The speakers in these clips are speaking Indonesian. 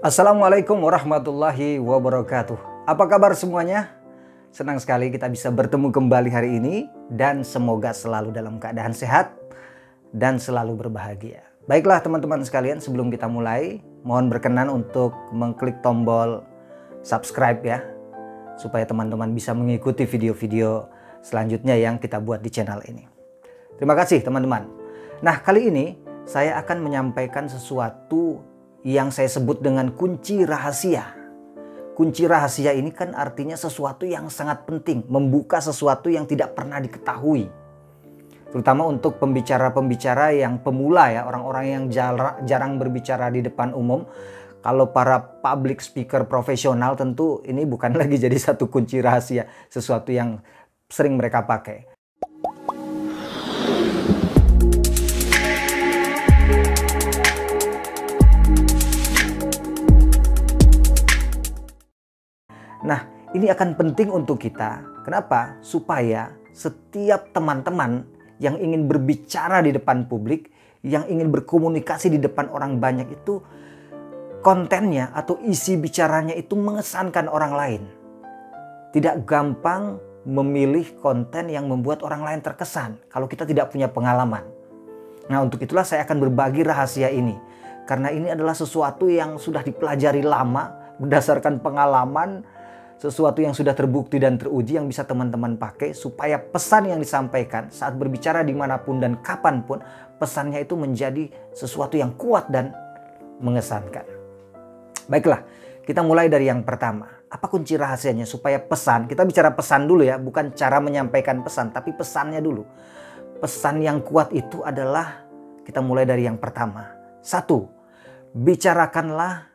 Assalamualaikum warahmatullahi wabarakatuh. Apa kabar semuanya? Senang sekali kita bisa bertemu kembali hari ini dan semoga selalu dalam keadaan sehat dan selalu berbahagia. Baiklah teman-teman sekalian, sebelum kita mulai, mohon berkenan untuk mengklik tombol subscribe ya, supaya teman-teman bisa mengikuti video-video selanjutnya yang kita buat di channel ini. Terima kasih teman-teman. Nah, kali ini saya akan menyampaikan sesuatu yang saya sebut dengan kunci rahasia. Kunci rahasia ini kan artinya sesuatu yang sangat penting, membuka sesuatu yang tidak pernah diketahui. Terutama untuk pembicara-pembicara yang pemula ya, orang-orang yang jarang berbicara di depan umum. Kalau para public speaker profesional tentu ini bukan lagi jadi satu kunci rahasia, sesuatu yang sering mereka pakai. Nah, ini akan penting untuk kita. Kenapa? Supaya setiap teman-teman yang ingin berbicara di depan publik, yang ingin berkomunikasi di depan orang banyak itu, kontennya atau isi bicaranya itu mengesankan orang lain. Tidak gampang memilih konten yang membuat orang lain terkesan kalau kita tidak punya pengalaman. Nah, untuk itulah saya akan berbagi rahasia ini. Karena ini adalah sesuatu yang sudah dipelajari lama, berdasarkan pengalaman, sesuatu yang sudah terbukti dan teruji yang bisa teman-teman pakai supaya pesan yang disampaikan saat berbicara dimanapun dan kapanpun, pesannya itu menjadi sesuatu yang kuat dan mengesankan. Baiklah, kita mulai dari yang pertama. Apa kunci rahasianya supaya pesan, kita bicara pesan dulu ya, bukan cara menyampaikan pesan, tapi pesannya dulu. Pesan yang kuat itu adalah, kita mulai dari yang pertama. 1. Bicarakanlah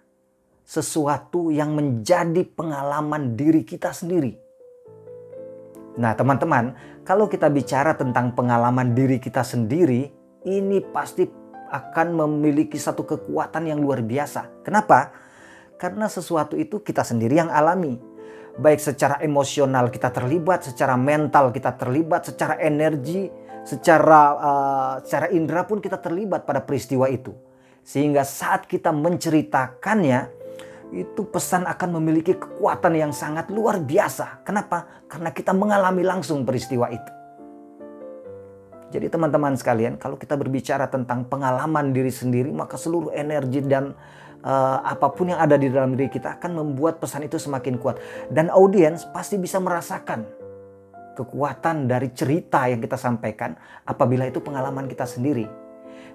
sesuatu yang menjadi pengalaman diri kita sendiri. Nah teman-teman, kalau kita bicara tentang pengalaman diri kita sendiri, ini pasti akan memiliki satu kekuatan yang luar biasa. Kenapa? Karena sesuatu itu kita sendiri yang alami. Baik secara emosional kita terlibat, secara mental kita terlibat, secara energi, secara indera pun kita terlibat pada peristiwa itu. Sehingga saat kita menceritakannya, itu pesan akan memiliki kekuatan yang sangat luar biasa. Kenapa? Karena kita mengalami langsung peristiwa itu. Jadi teman-teman sekalian, kalau kita berbicara tentang pengalaman diri sendiri, maka seluruh energi dan apapun yang ada di dalam diri kita akan membuat pesan itu semakin kuat. Dan audiens pasti bisa merasakan kekuatan dari cerita yang kita sampaikan apabila itu pengalaman kita sendiri.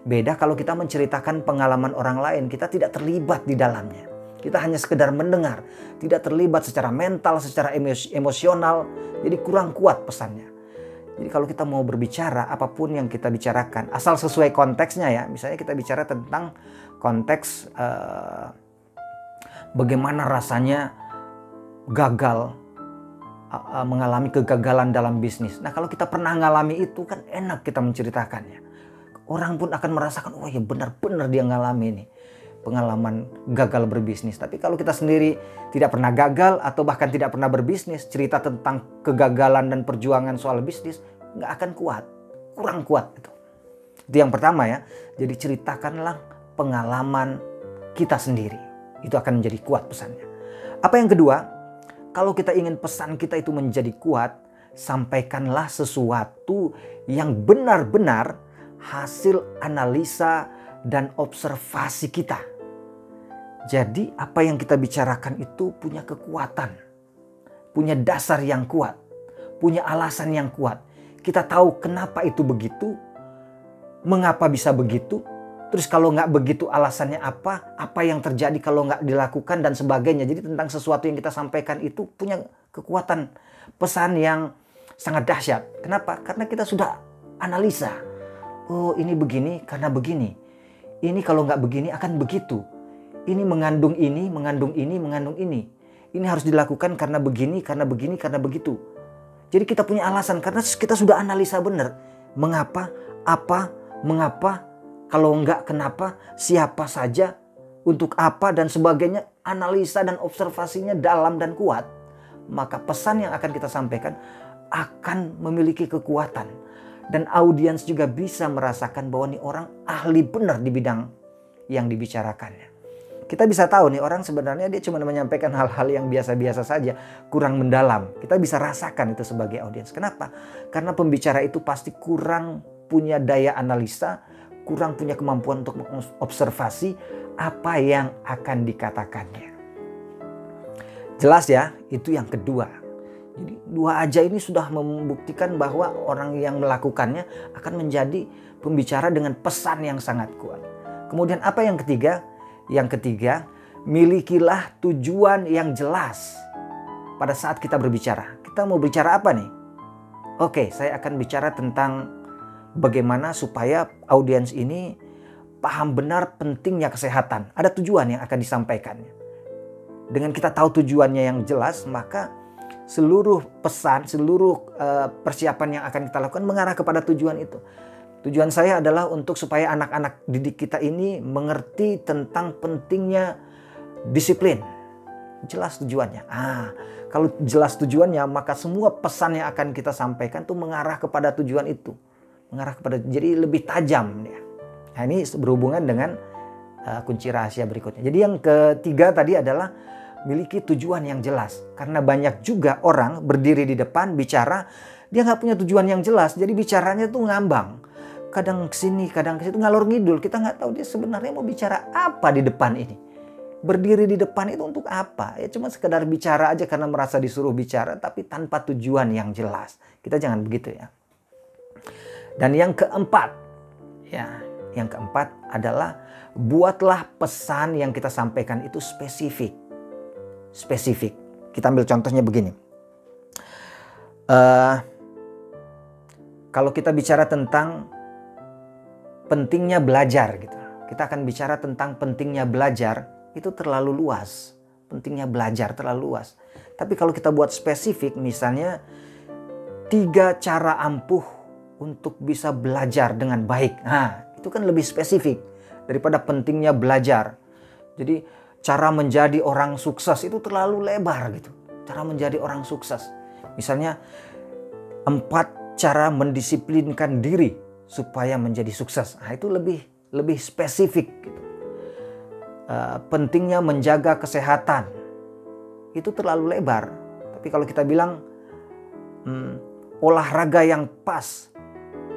Beda kalau kita menceritakan pengalaman orang lain, kita tidak terlibat di dalamnya. Kita hanya sekedar mendengar, tidak terlibat secara mental, secara emosional, jadi kurang kuat pesannya. Jadi kalau kita mau berbicara, apapun yang kita bicarakan, asal sesuai konteksnya ya. Misalnya kita bicara tentang konteks bagaimana rasanya gagal, mengalami kegagalan dalam bisnis. Nah kalau kita pernah mengalami itu kan enak kita menceritakannya. Orang pun akan merasakan, oh ya benar-benar dia ngalami ini. Pengalaman gagal berbisnis. Tapi kalau kita sendiri tidak pernah gagal atau bahkan tidak pernah berbisnis, cerita tentang kegagalan dan perjuangan soal bisnis nggak akan kuat, kurang kuat itu. Itu yang pertama ya. Jadi ceritakanlah pengalaman kita sendiri. Itu akan menjadi kuat pesannya. Apa yang kedua? Kalau kita ingin pesan kita itu menjadi kuat, sampaikanlah sesuatu yang benar-benar hasil analisa dan observasi kita. Jadi apa yang kita bicarakan itu punya kekuatan, punya dasar yang kuat, punya alasan yang kuat. Kita tahu kenapa itu begitu, mengapa bisa begitu, terus kalau nggak begitu alasannya apa yang terjadi kalau nggak dilakukan dan sebagainya. Jadi tentang sesuatu yang kita sampaikan itu punya kekuatan pesan yang sangat dahsyat. Kenapa? Karena kita sudah analisa. Oh ini begini karena begini. Ini kalau nggak begini akan begitu. Ini mengandung ini, mengandung ini, mengandung ini. Ini harus dilakukan karena begini, karena begini, karena begitu. Jadi kita punya alasan karena kita sudah analisa benar. Mengapa, apa, mengapa, kalau enggak kenapa, siapa saja, untuk apa dan sebagainya. Analisa dan observasinya dalam dan kuat. Maka pesan yang akan kita sampaikan akan memiliki kekuatan. Dan audiens juga bisa merasakan bahwa ini orang ahli benar di bidang yang dibicarakannya. Kita bisa tahu nih orang sebenarnya dia cuma menyampaikan hal-hal yang biasa-biasa saja, kurang mendalam. Kita bisa rasakan itu sebagai audiens. Kenapa? Karena pembicara itu pasti kurang punya daya analisa, kurang punya kemampuan untuk mengobservasi apa yang akan dikatakannya. Jelas ya, itu yang kedua. Jadi dua aja ini sudah membuktikan bahwa orang yang melakukannya akan menjadi pembicara dengan pesan yang sangat kuat. Kemudian apa yang ketiga? Yang ketiga, milikilah tujuan yang jelas pada saat kita berbicara. Kita mau bicara apa nih? Oke, saya akan bicara tentang bagaimana supaya audiens ini paham benar pentingnya kesehatan. Ada tujuan yang akan disampaikannya. Dengan kita tahu tujuannya yang jelas, maka seluruh pesan, seluruh persiapan yang akan kita lakukan mengarah kepada tujuan itu. Tujuan saya adalah untuk supaya anak-anak didik kita ini mengerti tentang pentingnya disiplin. Jelas tujuannya. Kalau jelas tujuannya, maka semua pesan yang akan kita sampaikan itu mengarah kepada tujuan itu. Jadi lebih tajam. Ya. Nah, ini berhubungan dengan kunci rahasia berikutnya. Jadi yang ketiga tadi adalah miliki tujuan yang jelas. Karena banyak juga orang berdiri di depan bicara, dia nggak punya tujuan yang jelas. Jadi bicaranya tuh ngambang. Kadang kesini, kadang ke situ, ngalor ngidul. Kita nggak tahu dia sebenarnya mau bicara apa di depan ini. Berdiri di depan itu untuk apa? Ya cuma sekedar bicara aja karena merasa disuruh bicara, tapi tanpa tujuan yang jelas. Kita jangan begitu ya. Dan yang keempat adalah buatlah pesan yang kita sampaikan itu spesifik. Spesifik. Kita ambil contohnya begini. Kalau kita bicara tentang pentingnya belajar gitu. Kita akan bicara tentang pentingnya belajar, itu terlalu luas. Pentingnya belajar terlalu luas. Tapi kalau kita buat spesifik, misalnya 3 cara ampuh untuk bisa belajar dengan baik. Itu kan lebih spesifik daripada pentingnya belajar. Jadi cara menjadi orang sukses itu terlalu lebar gitu. Cara menjadi orang sukses. Misalnya 4 cara mendisiplinkan diri supaya menjadi sukses. Itu lebih spesifik gitu. Pentingnya menjaga kesehatan itu terlalu lebar. Tapi kalau kita bilang olahraga yang pas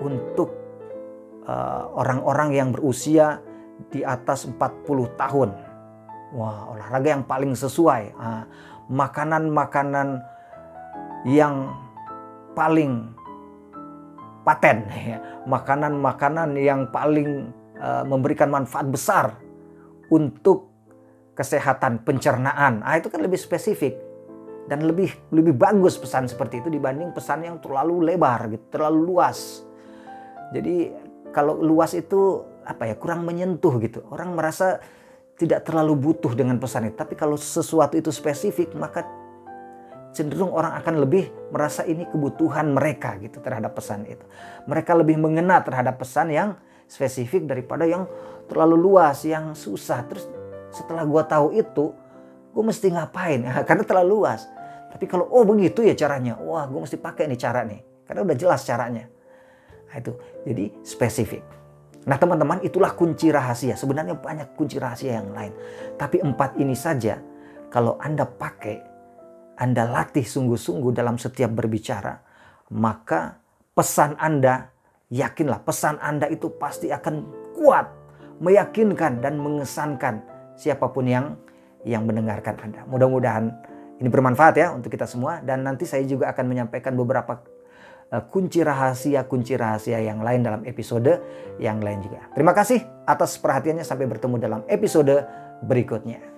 untuk orang-orang yang berusia di atas 40 tahun. Wah, olahraga yang paling sesuai. Makanan-makanan yang paling paten, makanan-makanan yang paling memberikan manfaat besar untuk kesehatan pencernaan. Itu kan lebih spesifik dan lebih bagus pesan seperti itu dibanding pesan yang terlalu lebar, gitu, terlalu luas. Jadi kalau luas itu kurang menyentuh gitu. Orang merasa tidak terlalu butuh dengan pesan itu. Tapi kalau sesuatu itu spesifik, maka cenderung orang akan lebih merasa ini kebutuhan mereka gitu terhadap pesan itu. Mereka lebih mengena terhadap pesan yang spesifik daripada yang terlalu luas, yang susah. Terus setelah gue tahu itu, gue mesti ngapain? Karena terlalu luas. Tapi kalau begitu ya caranya, wah gue mesti pakai nih cara nih. Karena udah jelas caranya. Itu jadi spesifik. Nah teman-teman, itulah kunci rahasia. Sebenarnya banyak kunci rahasia yang lain. Tapi 4 ini saja kalau Anda pakai, Anda latih sungguh-sungguh dalam setiap berbicara, maka pesan Anda, yakinlah pesan Anda itu pasti akan kuat, meyakinkan dan mengesankan siapapun yang mendengarkan Anda. Mudah-mudahan ini bermanfaat ya untuk kita semua, dan nanti saya juga akan menyampaikan beberapa kunci rahasia yang lain dalam episode yang lain juga. Terima kasih atas perhatiannya, sampai bertemu dalam episode berikutnya.